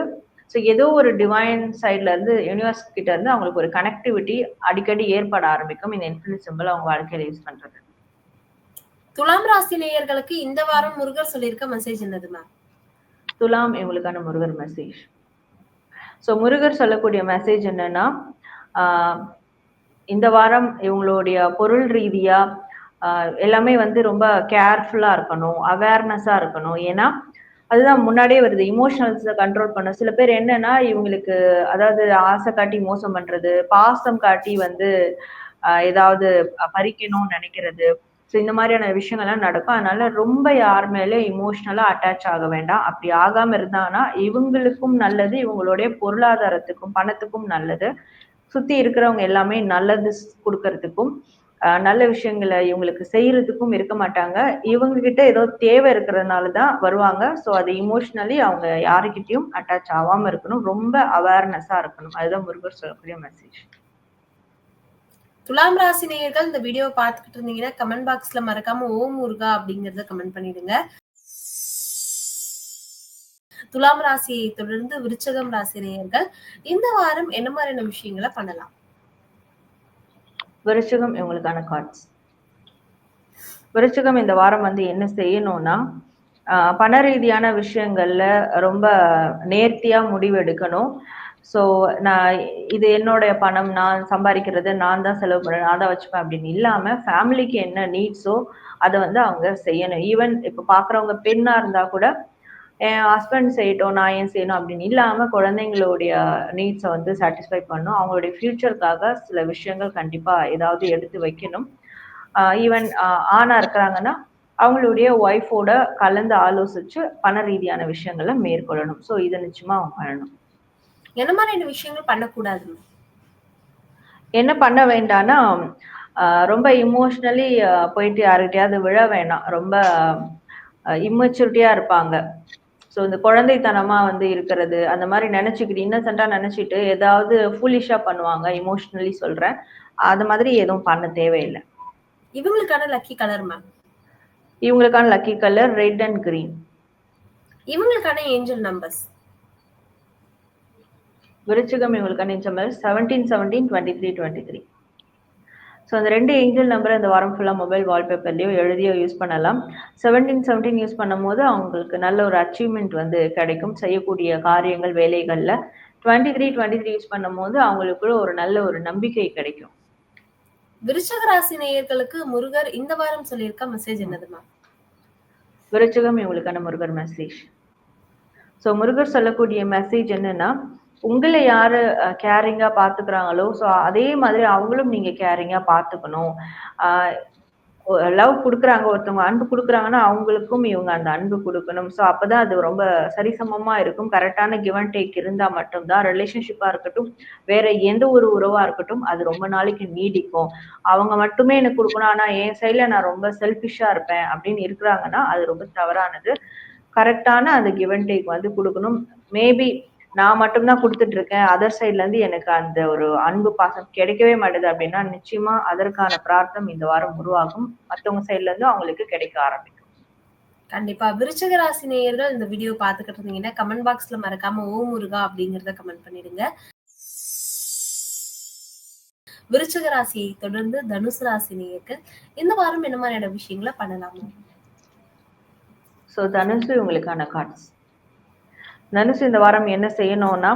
ஸோ ஏதோ ஒரு டிவைன் சைட்ல இருந்து யூனிவர்ஸ் கிட்ட இருந்து அவங்களுக்கு ஒரு கனெக்டிவிட்டி அடிக்கடி ஏற்பட ஆரம்பிக்கும் இந்த இன்ஃபினிட் சிம்பிள் அவங்க வாழ்க்கையில யூஸ் பண்றது. துலாம் ராசி நேயர்களுக்கு இந்த வாரம் முருகர் சொல்லியிருக்க மெசேஜ் என்னது மேம்? துலாம் இவங்களுக்கான முருகர் மெசேஜ். ஸோ முருகர் சொல்லக்கூடிய மெசேஜ் என்னன்னா, இந்த வாரம் இவங்களுடைய பொருள் ரீதியா எல்லாமே வந்து ரொம்ப கேர்ஃபுல்லா இருக்கணும், அவேர்னஸா இருக்கணும். ஏன்னா அதுதான் முன்னாடியே வருது, இமோஷனல்ஸை கண்ட்ரோல் பண்ண. சில பேர் என்னன்னா இவங்களுக்கு அதாவது ஆசை காட்டி மோசம் பண்றது, பாசம் காட்டி வந்து ஏதாவது பறிக்கணும்னு நினைக்கிறது. ஸோ இந்த மாதிரியான விஷயங்கள்லாம் நடக்கும். அதனால ரொம்ப யார் மேலே இமோஷனலா அட்டாச் ஆக வேண்டாம். அப்படி ஆகாம இருந்தாங்கன்னா இவங்களுக்கும் நல்லது, இவங்களுடைய பொருளாதாரத்துக்கும் பணத்துக்கும் நல்லது, சுத்தி இருக்கிறவங்க எல்லாமே நல்லது கொடுக்கறதுக்கும் நல்ல விஷயங்களை இவங்களுக்கு செய்யறதுக்கும் இருக்க மாட்டாங்க. இவங்க கிட்ட ஏதோ தேவை இருக்கிறதுனால தான் வருவாங்க. ஸோ அது இமோஷனலி அவங்க யாருக்கிட்டையும் அட்டாச் ஆகாம இருக்கணும், ரொம்ப அவேர்னஸா இருக்கணும். அதுதான் முருகர் சொல்லக்கூடிய மெசேஜ். துலாம் ராசி நேயர்கள் இந்த வீடியோ பார்த்துக்கிட்டு இருந்தீங்கன்னா கமெண்ட் பாக்ஸ்ல மறக்காம ஓ முருகா அப்படிங்கறத கமெண்ட் பண்ணிடுங்க. துலாம் ராசியை தொடர்ந்து விருச்சகம் ராசி நேயர்கள் இந்த வாரம் என்ன மாதிரியான விஷயங்களை பண்ணலாம்? விருச்சிகம் இவங்களுக்கான கார்ட்ஸ். விருச்சிகம் இந்த வாரம் வந்து என்ன செய்யணும்னா, பண ரீதியான விஷயங்கள்ல ரொம்ப நேர்த்தியா முடிவு எடுக்கணும். ஸோ நான் இது என்னுடைய பணம், நான் சம்பாதிக்கிறது, நான் தான் செலவு பண்ணுறேன், நான் தான் வச்சுப்பேன் அப்படின்னு இல்லாம ஃபேமிலிக்கு என்ன நீட்ஸோ அதை வந்து அவங்க செய்யணும். ஈவன் இப்போ பார்க்குறவங்க பெண்ணா இருந்தா கூட என் ஹஸ்பண்ட் செய்யட்டும், நான் ஏன் செய்யணும் அப்படின்னு இல்லாம குழந்தைங்களுடைய நீட்ஸை வந்து சாட்டிஸ்ஃபை பண்ணணும். அவங்களுடைய ஃபியூச்சருக்காக சில விஷயங்கள் கண்டிப்பா ஏதாவது எடுத்து வைக்கணும். ஈவன் ஆணா இருக்கிறாங்கன்னா அவங்களுடைய ஒய்ஃபோட கலந்து ஆலோசிச்சு பண ரீதியான விஷயங்களை மேற்கொள்ளணும். ஸோ இதை நிச்சயமா அவங்க பண்ணணும். என்ன மாதிரியான விஷயங்கள் பண்ணக்கூடாது? என்ன பண்ண வேண்டாம்னா, ரொம்ப இமோஷனலி போயிட்டு யாருக்கிட்டையாவது விழ வேணாம். ரொம்ப இம்மெச்சூரிட்டியா இருப்பாங்க. ஸோ இந்த குழந்தைத்தனமா வந்து இருக்கிறது, அந்த மாதிரி நினைச்சுக்கிட்டு இன்னசென்ட்டா நினைச்சிட்டு ஏதாவது ஃபூலிஷா பண்ணுவாங்க. இமோஷனலி சொல்றேன். அது மாதிரி எதுவும் பண்ண தேவையில்லை. இவங்களுக்கான லக்கி கலர் மேம். இவங்களுக்கான lucky colour red and green. இவங்களுக்கான ஏஞ்சல் நம்பர்ஸ். விருச்சிகம் இவங்களுக்கான ஏஞ்சல் நம்பர் 17 17 23 23. ஸோ அந்த 2 ஏஞ்சல் நம்பரை இந்த வாரம் ஃபுல்லாக மொபைல் வால்பேப்பர்லையோ எழுதியோ யூஸ் பண்ணலாம். 17 17 யூஸ் பண்ணும்போது அவங்களுக்கு நல்ல ஒரு அச்சீவ்மெண்ட் வந்து கிடைக்கும் செய்யக்கூடிய காரியங்கள் வேலைகளில். 23 23 யூஸ் பண்ணும்போது அவங்களுக்குள்ள ஒரு நல்ல ஒரு நம்பிக்கை கிடைக்கும். விருச்சக ராசி நேயர்களுக்கு முருகர் இந்த வாரம் சொல்லியிருக்க மெசேஜ் என்னதுமா? விருச்சிகம் இவங்களுக்கான முருகர் மெசேஜ். ஸோ முருகர் சொல்லக்கூடிய மெசேஜ் என்னன்னா, உங்களை யாரு கேரிங்கா பாத்துக்கிறாங்களோ ஸோ அதே மாதிரி அவங்களும் நீங்க கேரிங்கா பாத்துக்கணும். லவ் கொடுக்குறாங்க, ஒருத்தவங்க அன்பு கொடுக்குறாங்கன்னா அவங்களுக்கும் இவங்க அந்த அன்பு கொடுக்கணும். ஸோ அப்பதான் அது ரொம்ப சரிசமமா இருக்கும். கரெக்டான கிவ் அண்ட் டேக் இருந்தா மட்டும்தான் ரிலேஷன்ஷிப்பா இருக்கட்டும், வேற எந்த ஒரு உறவா இருக்கட்டும், அது ரொம்ப நாளைக்கு நீடிக்கும். அவங்க மட்டுமே எனக்கு கொடுக்கணும், ஆனா என் சைட்ல நான் ரொம்ப செல்ஃபிஷா இருப்பேன் அப்படின்னு இருக்கிறாங்கன்னா அது ரொம்ப தவறானது. கரெக்டான அந்த கிவ் அண்ட் டேக் வந்து கொடுக்கணும். மேபி நான் மட்டும்தான் கொடுத்துட்டு இருக்கேன், அதர் சைட்ல இருந்து எனக்கு அந்த ஒரு அன்பு பாசம் கிடைக்கவே மாட்டேது அப்படின்னா நிச்சயமா அதற்கான பிரார்த்தம் இந்த வாரம் உருவாகும். மற்றவங்க சைட்ல இருந்து அவங்களுக்கு கிடைக்க ஆரம்பிக்கும். கண்டிப்பா விருச்சிக ராசி நேயர்கள் இந்த வீடியோ பாத்துக்கிட்டு இருந்தீங்கன்னா கமெண்ட் பாக்ஸ்ல மறக்காம ஓ முருகா அப்படிங்கறத கமெண்ட் பண்ணிடுங்க. விருச்சிக ராசியை தொடர்ந்து தனுசு ராசி நேயர்கள் இந்த வாரம் என்ன மாதிரியான விஷயங்களை பண்ணலாமா? ஸோ தனுசு இவங்களுக்கான கார்ட்ஸ். தனுசு இந்த வாரம் என்ன செய்யணும்னா,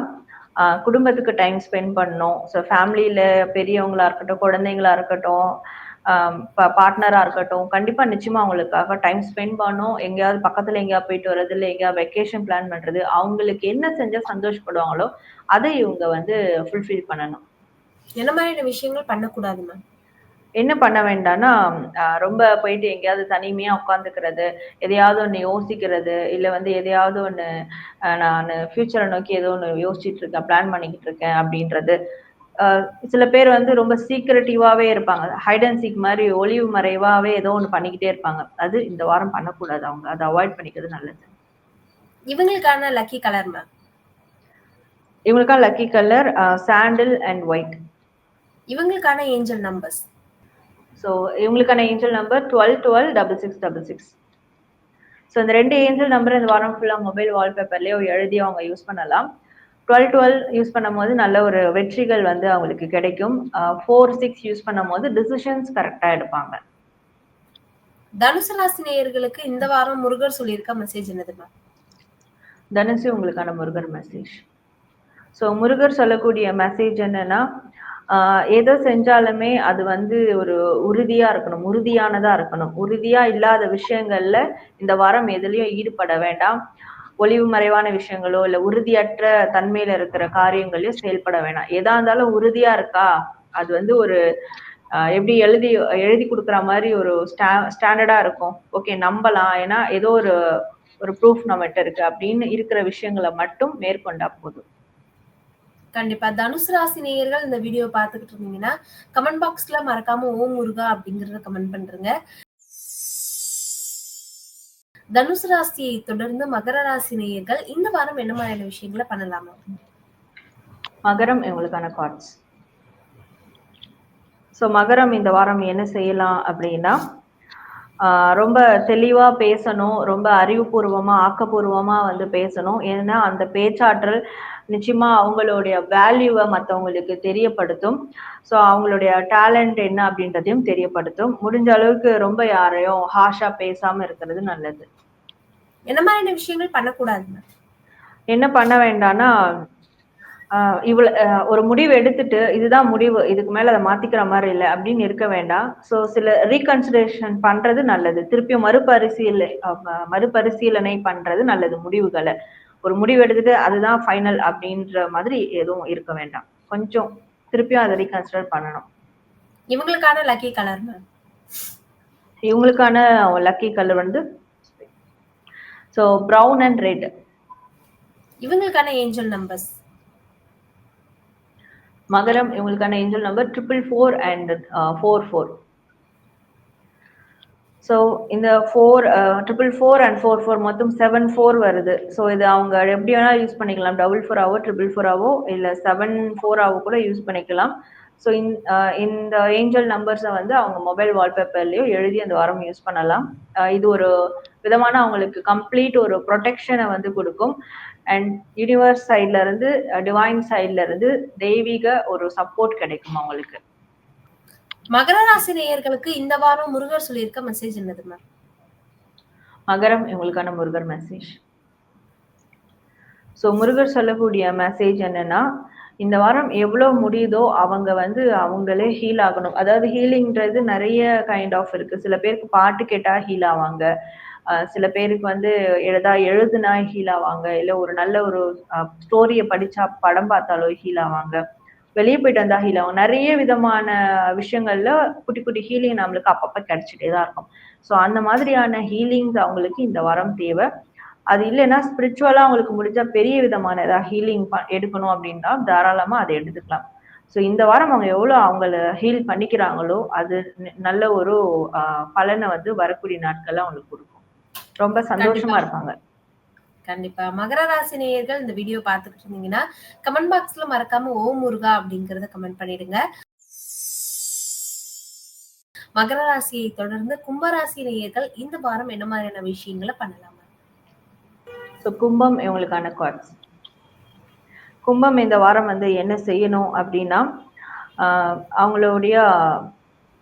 குடும்பத்துக்கு டைம் ஸ்பெண்ட் பண்ணணும். ஸோ ஃபேமிலியில பெரியவங்களா இருக்கட்டும், குழந்தைங்களா இருக்கட்டும், பார்ட்னரா இருக்கட்டும், கண்டிப்பா நிச்சயமா அவங்களுக்காக டைம் ஸ்பெண்ட் பண்ணணும். எங்கேயாவது பக்கத்துல எங்கேயாவது போயிட்டு வர்றது, இல்லை எங்கேயாவது வெக்கேஷன் பிளான் பண்றது, அவங்களுக்கு என்ன செஞ்சா சந்தோஷப்படுவாங்களோ அதை இவங்க வந்து ஃபுல்ஃபில் பண்ணணும். என்ன மாதிரியான விஷயங்கள் பண்ணக்கூடாது மேம்? என்ன பண்ண வேண்டாம்னா, ரொம்ப போயிட்டு எங்கேயாவது தனிமையா உட்காந்துக்கிறது, எதையாவது ஒண்ணு யோசிக்கிறது, இல்ல வந்து எதையாவது ஒண்ணு நானு ஃபியூச்சரை நோக்கி ஏதோ ஒண்ணு யோசிச்சுட்டு இருக்கேன், பிளான் பண்ணிக்கிட்டு இருக்கேன் அப்படின்றது. சில பேர் வந்து ரொம்ப சீக்ரெட்டிவாவே இருப்பாங்க. ஹைட் அண்ட் சீக் மாதிரி ஒளிவு மறைவாவே ஏதோ ஒண்ணு பண்ணிக்கிட்டே இருப்பாங்க. அது இந்த வாரம் பண்ணக்கூடாது. அவங்க அதை அவாய்ட் பண்ணிக்கிறது நல்லது. இவங்களுக்கான லக்கி கலர் மேம்? இவங்களுக்கான lucky colour sandal and white. இவங்களுக்கான ஏஞ்சல் நம்பர்ஸ்? ஸோ இவங்களுக்கான ஏஞ்சல் நம்பர் 12 12 66 66. ஸோ இந்த 2 ஏஞ்சல் நம்பர் இந்த வாரம் ஃபுல்லாக மொபைல் வால்பேப்பர்லேயோ எழுதி அவங்க யூஸ் பண்ணலாம். 12 12 யூஸ் பண்ணும்போது நல்ல ஒரு வெற்றிகள் வந்து அவங்களுக்கு கிடைக்கும். 4 6 யூஸ் பண்ணும்போது டிசிஷன்ஸ் கரெக்டாக எடுப்பாங்க. தனுசு ராசி நேயர்களுக்கு இந்த வாரம் முருகர் சொல்லியிருக்க மெசேஜ் என்னதுமா? தனுசு உங்களுக்கான முருகர் மெசேஜ். ஸோ முருகர் சொல்லக்கூடிய மெசேஜ் என்னன்னா, எதை செஞ்சாலுமே அது வந்து ஒரு உறுதியா இருக்கணும், உறுதியானதா இருக்கணும். உறுதியா இல்லாத விஷயங்கள்ல இந்த வாரம் எதுலயும் ஈடுபட வேண்டாம். ஒளிவு மறைவான விஷயங்களோ இல்ல உறுதியற்ற தன்மையில இருக்கிற காரியங்களையோ செயல்பட வேணாம். எதா இருந்தாலும் உறுதியா இருக்கா, அது வந்து ஒரு எப்படி எழுதி எழுதி கொடுக்குற மாதிரி ஒரு ஸ்டாண்டர்டா இருக்கும். ஓகே நம்பலாம், ஏன்னா ஏதோ ஒரு ப்ரூஃப் நம்மகிட்ட இருக்கு அப்படின்னு இருக்கிற விஷயங்களை மட்டும் மேற்கொண்டா போதும். கண்டிப்பா தனுசு ராசி நேயர்கள் இந்த வீடியோ பாத்துக்கிட்டு இருந்தீங்கன்னா கமெண்ட் பாக்ஸ்ல மறக்காம ஓ முருகா அப்படிங்கறத கமெண்ட் பண்றீங்க. தனுசு ராசியை தொடர்ந்து மகர ராசி நேயர்கள் இந்த வாரம் என்ன மாதிரியான விஷயங்களை பண்ணலாமா? மகரம் இவங்களுக்கான கார்ட்ஸ். ஸோ மகரம் இந்த வாரம் என்ன செய்யலாம் அப்படின்னா, ரொம்ப தெளிவா பேசணும், ரொம்ப அறிவுபூர்வமா ஆக்கப்பூர்வமா வந்து பேசணும். ஏன்னா அந்த பேச்சாற்றல் நிச்சயமா அவங்களுடைய வேல்யூவை மற்றவங்களுக்கு தெரியப்படுத்தும். ஸோ அவங்களுடைய டேலண்ட் என்ன அப்படின்றதையும் தெரியப்படுத்தும். முடிஞ்ச அளவுக்கு ரொம்ப யாரையும் ஹார்ஷா பேசாம இருக்கிறது நல்லது. என்ன மாதிரியான விஷயங்கள் பண்ணக்கூடாது? என்ன பண்ண வேண்டாம்னா, ஒரு முடிவு எடுத்துட்டு இதுதான் முடிவு, இதுக்கு மேல அதை மாத்திக்கிற மாதிரி இல்லை அப்படின்னு இருக்க வேண்டாம். ஸோ சில ரீகன்சிடரேஷன் பண்றது நல்லது. திருப்பியும் மறுபரிசீலனை பண்றது நல்லது. முடிவுகளை ஒரு முடிவு எடுத்துட்டு அதுதான் ஃபைனல் அப்படின்ற மாதிரி எதுவும் இருக்க வேண்டாம். கொஞ்சம் திருப்பியும் அதை ரீகன்சிடர் பண்ணணும். இவங்களுக்கான லக்கி கலர் மேம்? இவங்களுக்கான லக்கி கலர் வந்து ஸோ ப்ரௌன் அண்ட் ரெட். இவங்களுக்கான ஏஞ்சல் நம்பர்ஸ்? மகரம் இவங்களுக்கான ஏஞ்சல் நம்பர் 444 and 44. ஸோ இந்த 444 and 44 மொத்தம் 74 வருது. ஸோ இது அவங்க எப்படி வேணா யூஸ் பண்ணிக்கலாம். 444 444 இல்லை 74 கூட யூஸ் பண்ணிக்கலாம். ஸோ இந்த ஏஞ்சல் நம்பர்ஸை வந்து அவங்க மொபைல் வால்பேப்பர்லயோ எழுதி அந்த வாரம் யூஸ் பண்ணலாம். இது ஒரு விதமான அவங்களுக்கு கம்ப்ளீட் ஒரு ப்ரொடெக்ஷனை வந்து கொடுக்கும். அண்ட் யூனிவர்ஸ் சைட்ல இருந்து, டிவைன் சைட்ல இருந்து தெய்வீக ஒரு சப்போர்ட் கிடைக்கும் அவங்களுக்கு. மகர ராசி நேயர்களுக்கு இந்த வாரம் முருகர் சொல்லியிருக்க மெசேஜ் என்னது மேம்? மகரம், இவங்களுக்கான முருகர் மெசேஜ். ஸோ முருகர் சொல்லக்கூடிய மெசேஜ் என்னன்னா, இந்த வாரம் எவ்வளோ முடியுதோ அவங்க வந்து அவங்களே ஹீல் ஆகணும். அதாவது ஹீலிங்ன்றது நிறைய கைண்ட் ஆஃப் இருக்கு. சில பேருக்கு பாட்டு கேட்டா ஹீல் ஆவாங்க. சில பேருக்கு வந்து எழுதுனா ஹீல் ஆவாங்க. இல்ல ஒரு நல்ல ஒரு ஸ்டோரிய படிச்சா, படம் பார்த்தாலோ ஹீல் ஆவாங்க. வெளியே போயிட்டு வந்தா ஹீல் ஆகும். நிறைய விதமான விஷயங்கள்ல குட்டி குட்டி ஹீலிங் நம்மளுக்கு அப்பப்ப கிடைச்சிட்டே தான் இருக்கும். ஸோ அந்த மாதிரியான ஹீலிங்ஸ் அவங்களுக்கு இந்த வாரம் தேவை. அது இல்லைன்னா ஸ்பிரிச்சுவலா அவங்களுக்கு முடிஞ்சா பெரிய விதமான ஏதாவது ஹீலிங் எடுக்கணும் அப்படின்னா தாராளமா அதை எடுத்துக்கலாம். ஸோ இந்த வாரம் அவங்க எவ்வளவு அவங்கள ஹீல் பண்ணிக்கிறாங்களோ அது நல்ல ஒரு பலனை வந்து வரக்கூடிய நாட்கள்ல அவங்களுக்கு கொடுக்கும். ரொம்ப சந்தோஷமா இருப்பாங்க. கண்டிப்பா. மகர ராசி நேயர்கள் இந்த வீடியோ பார்த்துக்கிட்டு இருந்தீங்கன்னா கமெண்ட் பாக்ஸ்ல மறக்காம ஓம் முருகா அப்படிங்கறத கமெண்ட் பண்ணிடுங்க. மகர ராசியை தொடர்ந்து கும்பராசி நேயர்கள் இந்த வாரம் என்ன மாதிரியான விஷயங்களை பண்ணலாம்? ஸோ கும்பம், இவங்களுக்கான கார்ட்ஸ். கும்பம் இந்த வாரம் வந்து என்ன செய்யணும் அப்படின்னா, அவங்களுடைய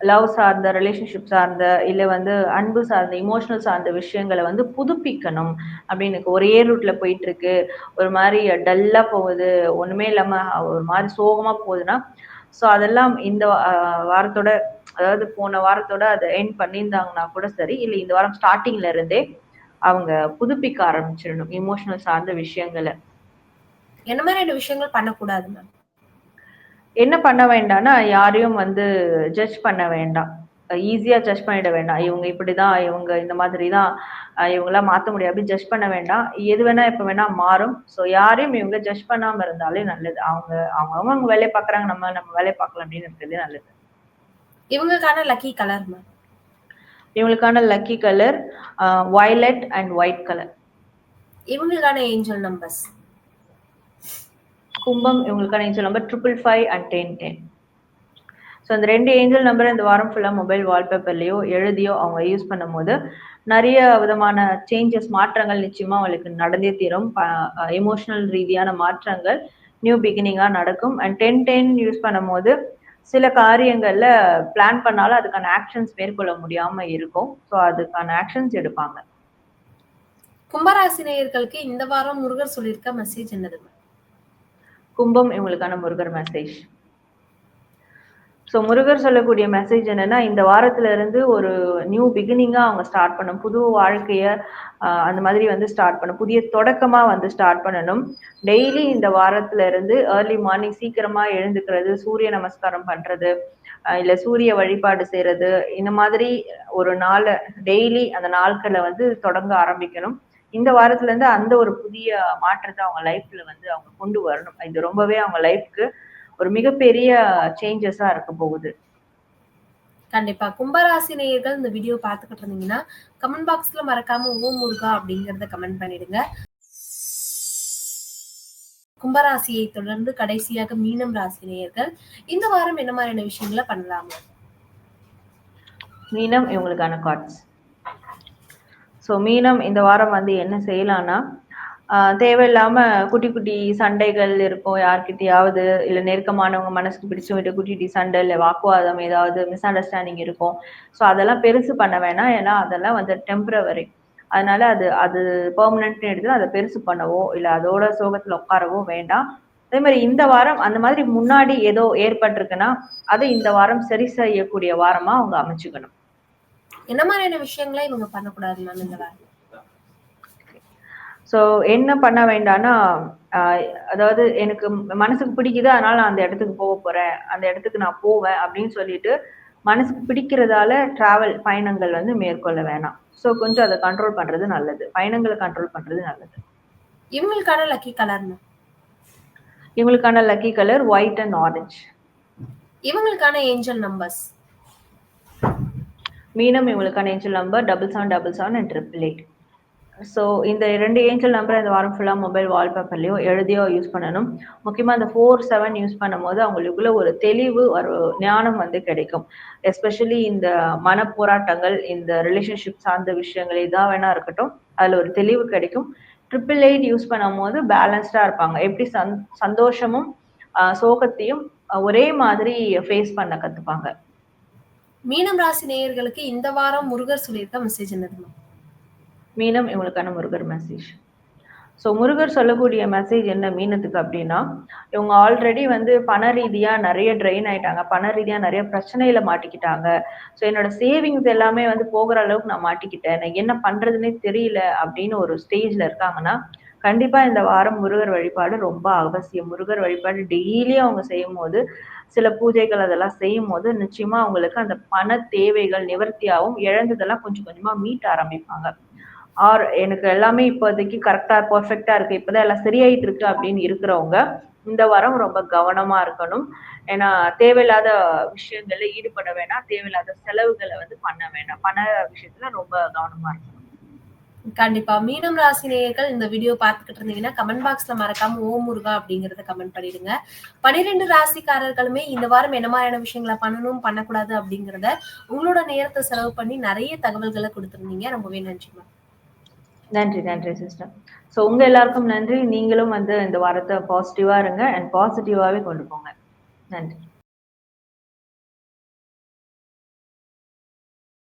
லவ் சார்ந்த, ரிலேஷன்ஷிப் சார்ந்த, இல்ல வந்து அன்பு சார்ந்த, இமோஷனல் சார்ந்த விஷயங்களை வந்து புதுப்பிக்கணும் அப்படின்னு. ஒரே ரூட்ல போயிட்டு இருக்கு, ஒரு மாதிரி டல்லா போகுது, ஒண்ணுமே இல்லாம ஒரு மாதிரி சோகமா போகுதுன்னா, ஸோ அதெல்லாம் இந்த வாரத்தோட, அதாவது போன வாரத்தோட அதை எண்ட் பண்ணியிருந்தாங்கன்னா கூட சரி, இல்லை இந்த வாரம் ஸ்டார்டிங்ல இருந்தே அவங்க புதுப்பிக்க ஆரம்பிச்சிடணும் இமோஷனல் சார்ந்த விஷயங்களை. என்ன மாதிரியான விஷயங்கள் பண்ணக்கூடாது மேம்? என்ன பண்ண வேண்டாம்னா, யாரையும் வந்து ஜட்ஜ் பண்ண வேண்டாம். ஈஸியா ஜட்ஜ் பண்ணிட வேண்டாம். இவங்க இப்படிதான், இவங்க இந்த மாதிரி தான், இவங்களாம் மாத்த முடியாது அப்படி ஜட்ஜ் பண்ண வேண்டாம். எது வேணா எப்ப வேணா மாறும். ஸோ யாரையும் இவங்க ஜட்ஜ் பண்ணாம இருந்தாலே நல்லது. அவங்க வேலையை பாக்குறாங்க, நம்ம வேலையை பார்க்கலாம் அப்படின்னு இருக்கிறது நல்லது. இவங்களுக்கான லக்கி கலர் மேம்? இவங்களுக்கான lucky colour violet and white colour. இவங்களுக்கான ஏஞ்சல் நம்பர்ஸ்? கும்பம், இவங்களுக்கான ஏஞ்சல் நம்பர் 555 and 1010. ஸோ அந்த 2 ஏஞ்சல் நம்பர் இந்த வாரம் ஃபுல்லா மொபைல் வால்பேப்பர்லயோ எழுதியோ அவங்க யூஸ் பண்ணும்போது நிறைய விதமான சேஞ்சஸ், மாற்றங்கள் நிச்சயமா அவங்களுக்கு நடந்தே தீரும். எமோஷனல் ரீதியான மாற்றங்கள் நியூ பிகினிங்கா நடக்கும். அண்ட் 1010 யூஸ் பண்ணும்போது சில காரியங்கள்ல பிளான் பண்ணாலும் அதுக்கான ஆக்ஷன்ஸ் மேற்கொள்ள முடியாம இருக்கும். ஸோ அதுக்கான ஆக்ஷன்ஸ் எடுப்பாங்க. கும்பராசி நேயர்களுக்கு இந்த வாரம் முருகர் சொல்லியிருக்க மெசேஜ் என்னது? கும்பம், இவங்களுக்கான முருகர் மெசேஜ். ஸோ முருகர் சொல்லக்கூடிய மெசேஜ் என்னன்னா, இந்த வாரத்துல இருந்து ஒரு நியூ பிகினிங்கா அவங்க ஸ்டார்ட் பண்ணணும். புது வாழ்க்கைய அந்த மாதிரி வந்து ஸ்டார்ட் பண்ணணும். புதிய தொடக்கமா வந்து ஸ்டார்ட் பண்ணணும். டெய்லி இந்த வாரத்துல இருந்து ஏர்லி மார்னிங் சீக்கிரமா எழுந்துக்கிறது, சூரிய நமஸ்காரம் பண்றது, இல்ல சூரிய வழிபாடு செய்யறது, இந்த மாதிரி ஒரு நாளை டெய்லி அந்த நாட்களை வந்து தொடங்க ஆரம்பிக்கணும். இந்த வாரத்துல இருந்து அந்த ஒரு புதிய மாற்றத்தை அவங்க லைஃப்ல வந்து அவங்க கொண்டு வரணும். இது ரொம்பவே அவங்க லைஃப்க்கு ஒரு மிகப்பெரிய சேஞ்சஸா இருக்க போகுது. கண்டிப்பா. கும்பராசி நேயர்கள் இந்த வீடியோ பார்த்துக்கிட்டு இருந்தீங்கன்னா கமெண்ட் பாக்ஸ்ல மறக்காம ஓம் முருகா அப்படிங்கறத கமெண்ட் பண்ணிடுங்க. கும்பராசியை தொடர்ந்து கடைசியாக மீனம் ராசி நேயர்கள் இந்த வாரம் என்ன மாதிரியான விஷயங்களை பண்ணலாம்? மீனம், இவங்களுக்கான கார்ட்ஸ். ஸோ மீனம் இந்த வாரம் வந்து என்ன செய்யலாம்னா, தேவையில்லாம குட்டி குட்டி சண்டைகள் இருக்கும் யார்கிட்டயாவது, இல்ல நெருக்கமானவங்க மனசுக்கு பிடிச்சவங்க குட்டி குட்டி சண்டை, இல்ல வாக்குவாதம், ஏதாவது மிஸ் அண்டர்ஸ்டாண்டிங் இருக்கும். ஸோ அதெல்லாம் பெருசு பண்ண வேணாம். ஏன்னா அதெல்லாம் வந்து டெம்பரவரி. அதனால அது அது பெர்மனன்ட்னு எடுத்து அதை பெருசு பண்ணவோ இல்ல அதோட சோகத்துல உட்காரவோ வேண்டாம். அதே மாதிரி இந்த வாரம் அந்த மாதிரி முன்னாடி ஏதோ ஏற்பட்டிருக்குன்னா அதை இந்த வாரம் சரி செய்யக்கூடிய வாரமா அவங்க அமைச்சுக்கணும். என்ன மாதிரியான விஷயங்களை இவங்க பண்ணக்கூடாது மேம் இந்த வாரம்? ஸோ என்ன பண்ண வேண்டாம்னா, அதாவது எனக்கு மனசுக்கு பிடிக்குது அதனால நான் அந்த இடத்துக்கு போக போறேன், அந்த இடத்துக்கு நான் போவேன் அப்படின்னு சொல்லிட்டு மனசுக்கு பிடிக்கிறதால டிராவல் பயணங்கள் வந்து மேற்கொள்ள வேணாம். ஸோ கொஞ்சம் அதை கண்ட்ரோல் பண்றது நல்லது. பயணங்களை கண்ட்ரோல் பண்றது நல்லது. இவங்களுக்கான லக்கி கலர்? இவங்களுக்கான lucky colour white and orange. இவங்களுக்கான ஏஞ்சல் நம்பர்ஸ்? மீனம், இவங்களுக்கான ஏஞ்சல் நம்பர் 7777 and 888. ஸோ இந்த 2 ஏஞ்சல் நம்பரை இந்த வாரம் ஃபுல்லாக மொபைல் வால்பேப்பர்லையோ எழுதியோ யூஸ் பண்ணணும். முக்கியமாக அந்த 4-7 யூஸ் பண்ணும்போது அவங்களுக்குள்ள ஒரு தெளிவு, ஒரு ஞானம் வந்து கிடைக்கும். எஸ்பெஷலி இந்த மனப்போராட்டங்கள், இந்த ரிலேஷன்ஷிப் சார்ந்த விஷயங்கள் எதா வேணா இருக்கட்டும், அதில் ஒரு தெளிவு கிடைக்கும். 888 யூஸ் பண்ணும்போது பேலன்ஸ்டாக இருப்பாங்க. எப்படி சந்தோஷமும் சோகத்தையும் ஒரே மாதிரி ஃபேஸ் பண்ண கற்றுப்பாங்க. மீனம் ராசி நேயர்களுக்கு இந்த வாரம் முருகர் சொல்லியிருக்க மெசேஜ் என்னதுமா? மீனம் இவங்களுக்கான முருகர் மெசேஜ். ஸோ முருகர் சொல்லக்கூடிய மெசேஜ் என்ன மீனத்துக்கு அப்படின்னா, இவங்க ஆல்ரெடி வந்து பண ரீதியா நிறைய ட்ரெயின் ஆயிட்டாங்க. பண ரீதியா நிறைய பிரச்சனையில மாட்டிக்கிட்டாங்க. ஸோ என்னோட சேவிங்ஸ் எல்லாமே வந்து போகிற அளவுக்கு நான் மாட்டிக்கிட்டேன். நான் என்ன பண்றதுன்னே தெரியல அப்படின்னு ஒரு ஸ்டேஜ்ல இருக்காங்கன்னா, கண்டிப்பா இந்த வாரம் முருகர் வழிபாடு ரொம்ப அவசியம். முருகர் வழிபாடு டெய்லியும் அவங்க செய்யும்போது, சில பூஜைகள் அதெல்லாம் செய்யும்போது நிச்சயமா அவங்களுக்கு அந்த பண தேவைகள் நிவர்த்தியாகும். இழந்ததெல்லாம் கொஞ்சம் கொஞ்சமா மீட்ட ஆரம்பிப்பாங்க. எனக்கு எல்லாமே இப்போதைக்கு கரெக்டா பெர்ஃபெக்ட்டா இருக்கு. இப்பதான் எல்லாம் சரியாயிட்டு இருக்கு அப்படின்னு இருக்கிறவங்க, இந்த வாரம் ரொம்ப கவனமா இருக்கணும். ஏன்னா தேவையில்லாத விஷயங்கள்ல ஈடுபட வேணாம். தேவையில்லாத செலவுகள வந்து பண்ண வேண்டாம். பண விஷயத்துல ரொம்ப கவனமா இருக்கணும். கண்டிப்பா. மீனம் ராசி நேயர்கள் இந்த வீடியோ பார்த்துக்கிட்டு இருந்தீங்கன்னா, கமெண்ட் பாக்ஸ்ல மறக்காம ஓம் முருகா அப்படிங்கிறத கமெண்ட் பண்ணிடுங்க. 12 ராசிக்காரர்களுமே இந்த வாரம் என்ன மாதிரியான விஷயங்கள பண்ணணும், பண்ணக்கூடாது அப்படிங்கிறத உங்களோட நேரத்த செலவு பண்ணி நெறைய தகவல்கள குடுத்திருந்தீங்க. ரொம்பவே நன்றிமா. நன்றி, நன்றி சிஸ்டர். ஸோ உங்க எல்லாருக்கும் நன்றி. நீங்களும் வந்து இந்த வாரத்த பாசிட்டிவா இருங்க அண்ட் பாசிட்டிவாவே கொண்டு போங்க. நன்றி.